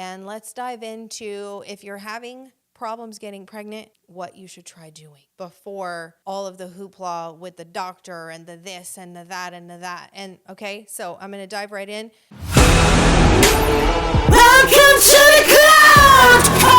And let's dive into, if you're having problems getting pregnant, what you should try doing before all of the hoopla with the doctor and the this and the that and the that. And okay, so I'm going to dive right in. Welcome to the Cloud Code!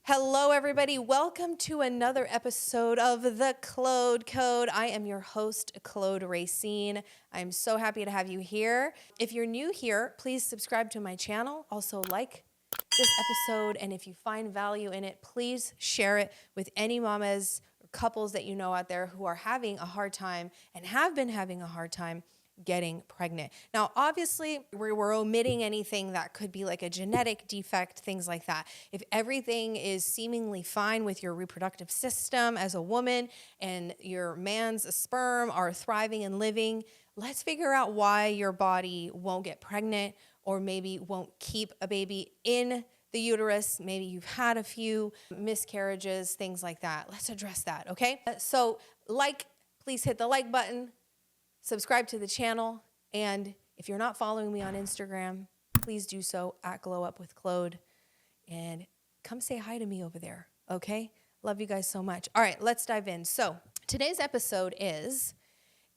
Hello, everybody. Welcome to another episode of the Claude Code. I am your host, Claude Racine. I'm so happy to have you here. If you're new here, please subscribe to my channel. Also, like this episode, and if you find value in it, please share it with any mamas or couples that you know out there who are having a hard time and have been having a hard time getting pregnant. Now, obviously, we're omitting anything that could be like a genetic defect, things like that. If everything is seemingly fine with your reproductive system as a woman and your man's sperm are thriving and living, let's figure out why your body won't get pregnant or maybe won't keep a baby in the uterus. Maybe you've had a few miscarriages, things like that. Let's address that, okay? So please hit the like button. Subscribe to the channel, and if you're not following me on Instagram, please do so at Glow Up With Claude, and come say hi to me over there, okay? Love you guys so much. All right, let's dive in. So today's episode is,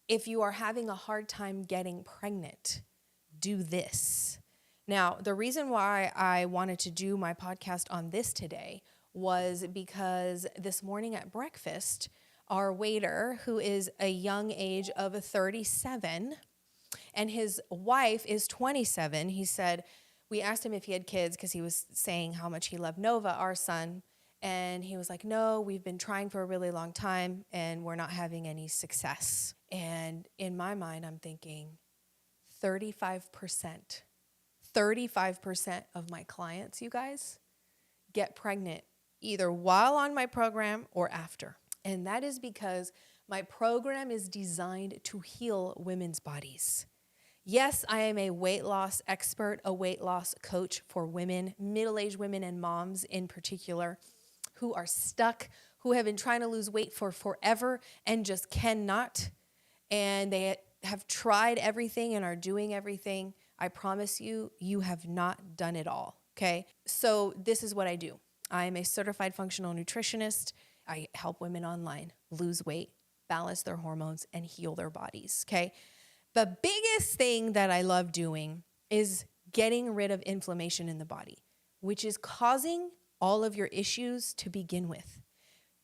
if you are having a hard time getting pregnant, do this. Now, the reason why I wanted to do my podcast on this today was because this morning at breakfast, our waiter, who is a young age of 37, and his wife is 27, he said, we asked him if he had kids because he was saying how much he loved Nova, our son, and he was like, no, we've been trying for a really long time, and we're not having any success. And in my mind, I'm thinking 35% of my clients, you guys, get pregnant either while on my program or after. And that is because my program is designed to heal women's bodies. Yes, I am a weight loss expert, a weight loss coach for women, middle-aged women and moms in particular, who are stuck, who have been trying to lose weight for forever and just cannot. And they have tried everything and are doing everything. I promise you, you have not done it all, okay? So this is what I do. I am a certified functional nutritionist. I help women online lose weight, balance their hormones, and heal their bodies, okay? The biggest thing that I love doing is getting rid of inflammation in the body, which is causing all of your issues to begin with.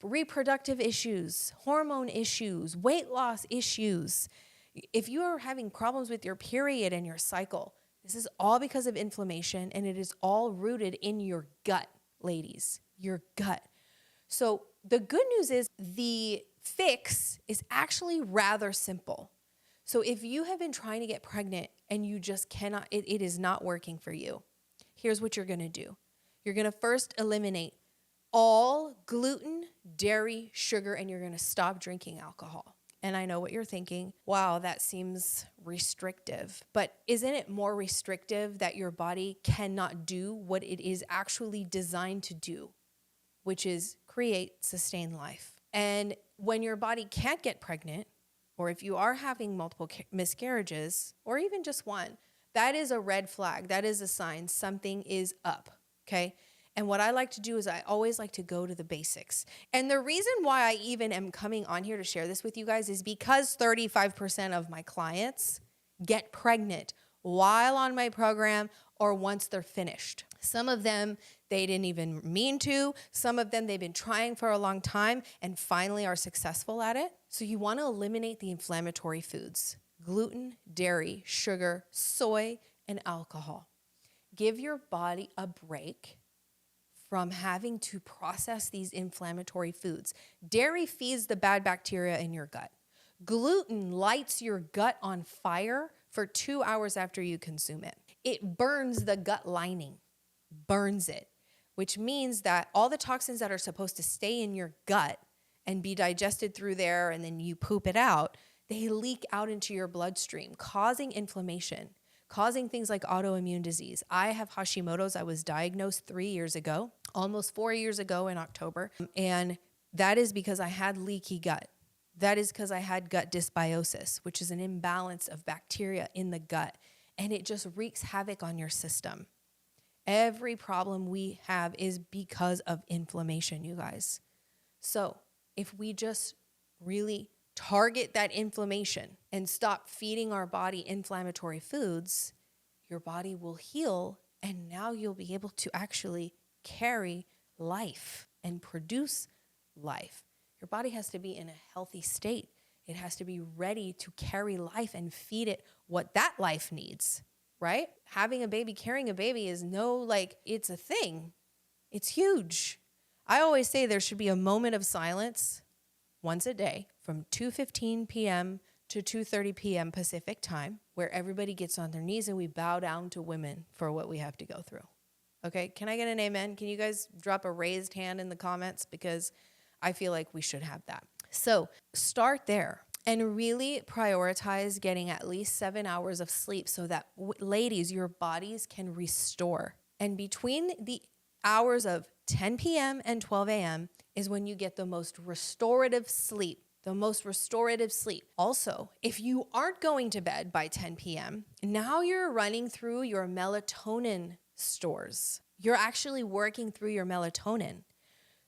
Reproductive issues, hormone issues, weight loss issues. If you are having problems with your period and your cycle, this is all because of inflammation, and it is all rooted in your gut, ladies, your gut. So the good news is the fix is actually rather simple. So if you have been trying to get pregnant and you just cannot, it is not working for you, here's what you're going to do. You're going to first eliminate all gluten, dairy, sugar, and you're going to stop drinking alcohol. And I know what you're thinking. Wow, that seems restrictive. But isn't it more restrictive that your body cannot do what it is actually designed to do, which is create, sustain life? And when your body can't get pregnant, or if you are having multiple miscarriages, or even just one, that is a red flag. That is a sign something is up, okay? And what I like to do is I always like to go to the basics. And the reason why I even am coming on here to share this with you guys is because 35% of my clients get pregnant while on my program or once they're finished. Some of them, they didn't even mean to. Some of them, they've been trying for a long time and finally are successful at it. So you want to eliminate the inflammatory foods: gluten, dairy, sugar, soy, and alcohol. Give your body a break from having to process these inflammatory foods. Dairy feeds the bad bacteria in your gut. Gluten lights your gut on fire for 2 hours after you consume it. It burns the gut lining, burns it, which means that all the toxins that are supposed to stay in your gut and be digested through there and then you poop it out, they leak out into your bloodstream, causing inflammation, causing things like autoimmune disease. I have Hashimoto's. I was diagnosed 3 years ago, almost 4 years ago in October. And that is because I had leaky gut. That is because I had gut dysbiosis, which is an imbalance of bacteria in the gut, and it just wreaks havoc on your system. Every problem we have is because of inflammation, you guys. So if we just really target that inflammation and stop feeding our body inflammatory foods, your body will heal, and now you'll be able to actually carry life and produce life. Your body has to be in a healthy state. It has to be ready to carry life and feed it what that life needs, right? Having a baby, carrying a baby is it's a thing. It's huge. I always say there should be a moment of silence once a day from 2:15 p.m. to 2:30 p.m. Pacific time, where everybody gets on their knees and we bow down to women for what we have to go through. Okay, can I get an amen? Can you guys drop a raised hand in the comments? Because I feel like we should have that. So start there and really prioritize getting at least 7 hours of sleep so that, ladies, your bodies can restore. And between the hours of 10 p.m. and 12 a.m. is when you get the most restorative sleep. Also, if you aren't going to bed by 10 p.m., now you're running through your melatonin stores. You're actually working through your melatonin.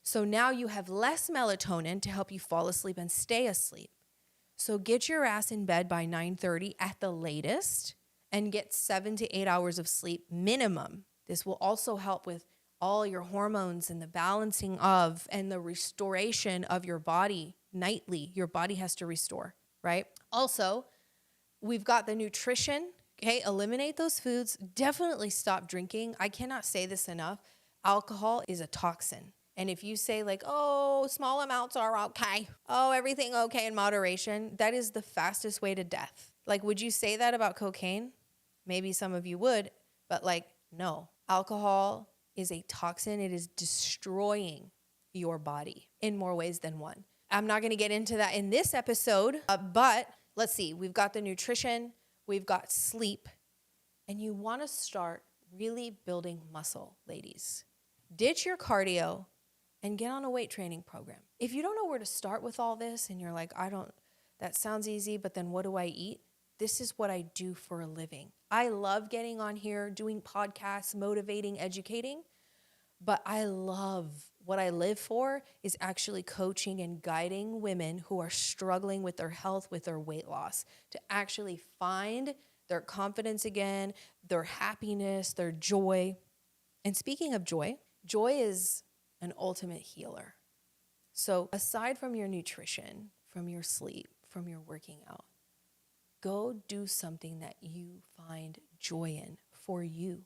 So now you have less melatonin to help you fall asleep and stay asleep. So get your ass in bed by 9:30 at the latest and get 7 to 8 hours of sleep minimum. This will also help with all your hormones and the balancing of and the restoration of your body nightly. Your body has to restore, right? Also, we've got the nutrition. Okay, eliminate those foods. Definitely stop drinking. I cannot say this enough. Alcohol is a toxin. And if you say oh, small amounts are okay. Oh, everything okay in moderation. That is the fastest way to death. Would you say that about cocaine? Maybe some of you would, but no. Alcohol is a toxin. It is destroying your body in more ways than one. I'm not going to get into that in this episode, but let's see. We've got the nutrition. We've got sleep. And you want to start really building muscle, ladies. Ditch your cardio and get on a weight training program. If you don't know where to start with all this and you're that sounds easy, but then what do I eat? This is what I do for a living. I love getting on here, doing podcasts, motivating, educating, but what I live for is actually coaching and guiding women who are struggling with their health, with their weight loss, to actually find their confidence again, their happiness, their joy. And speaking of joy, joy is an ultimate healer. So aside from your nutrition, from your sleep, from your working out, go do something that you find joy in for you.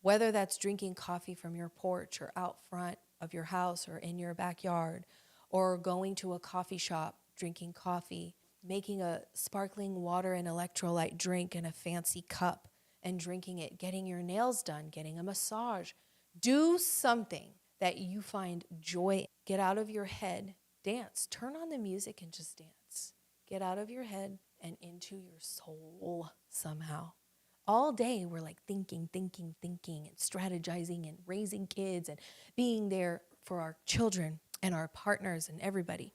Whether that's drinking coffee from your porch or out front of your house or in your backyard, or going to a coffee shop, drinking coffee, making a sparkling water and electrolyte drink in a fancy cup and drinking it, getting your nails done, getting a massage. Do something that you find joy in. Get out of your head, dance, turn on the music and just dance. Get out of your head and into your soul somehow. All day we're thinking, and strategizing and raising kids and being there for our children and our partners and everybody.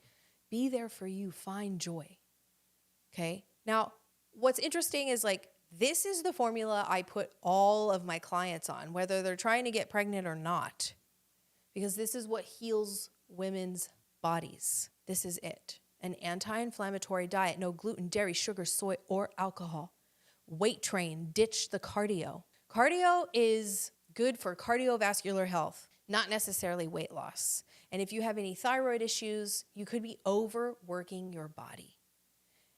Be there for you. Find joy. Okay? Now, what's interesting is this is the formula I put all of my clients on, whether they're trying to get pregnant or not, because this is what heals women's bodies. This is it. An anti-inflammatory diet, no gluten, dairy, sugar, soy, or alcohol. Weight train, ditch the cardio. Cardio is good for cardiovascular health, not necessarily weight loss. And if you have any thyroid issues, you could be overworking your body.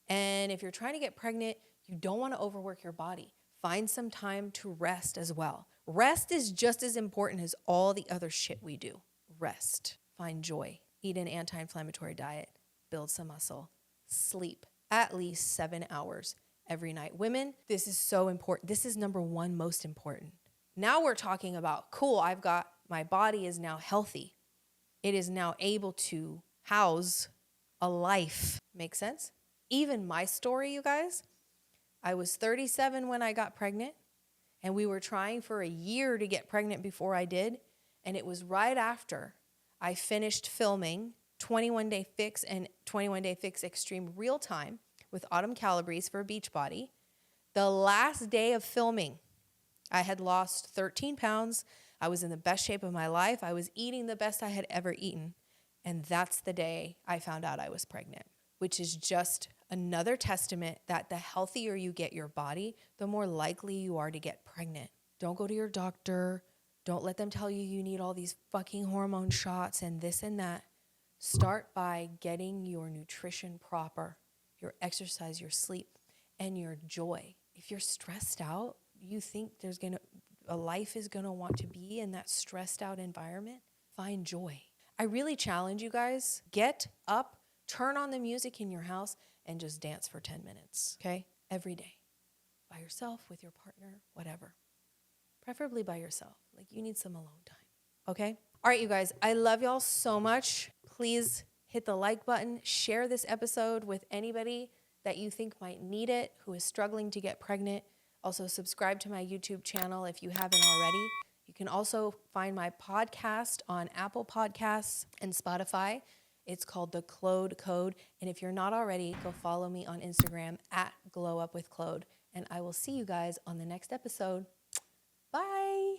And if you're trying to get pregnant, you don't want to overwork your body. Find some time to rest as well. Rest is just as important as all the other shit we do. Rest. Find joy. Eat an anti-inflammatory diet. Build some muscle. Sleep at least 7 hours every night. Women, this is so important. This is number one most important. Now we're talking about, cool, my body is now healthy. It is now able to house a life. Make sense? Even my story, you guys, I was 37 when I got pregnant, and we were trying for a year to get pregnant before I did. And it was right after I finished filming 21 Day Fix and 21 Day Fix Extreme Real Time with Autumn Calabrese for Beachbody. The last day of filming, I had lost 13 pounds. I was in the best shape of my life. I was eating the best I had ever eaten. And that's the day I found out I was pregnant, which is just another testament that the healthier you get your body, the more likely you are to get pregnant. Don't go to your doctor. Don't let them tell you you need all these fucking hormone shots and this and that. Start by getting your nutrition proper, your exercise, your sleep, and your joy. If you're stressed out, you think a life is gonna want to be in that stressed out environment, find joy. I really challenge you guys, get up, turn on the music in your house, and just dance for 10 minutes, okay? Every day, by yourself, with your partner, whatever. Preferably by yourself. Like, you need some alone time, okay? All right, you guys, I love y'all so much. Please hit the like button, share this episode with anybody that you think might need it, who is struggling to get pregnant. Also, subscribe to my YouTube channel if you haven't already. You can also find my podcast on Apple Podcasts and Spotify. It's called The Claude Code. And if you're not already, go follow me on Instagram at Glow Up With Claude. And I will see you guys on the next episode. Bye.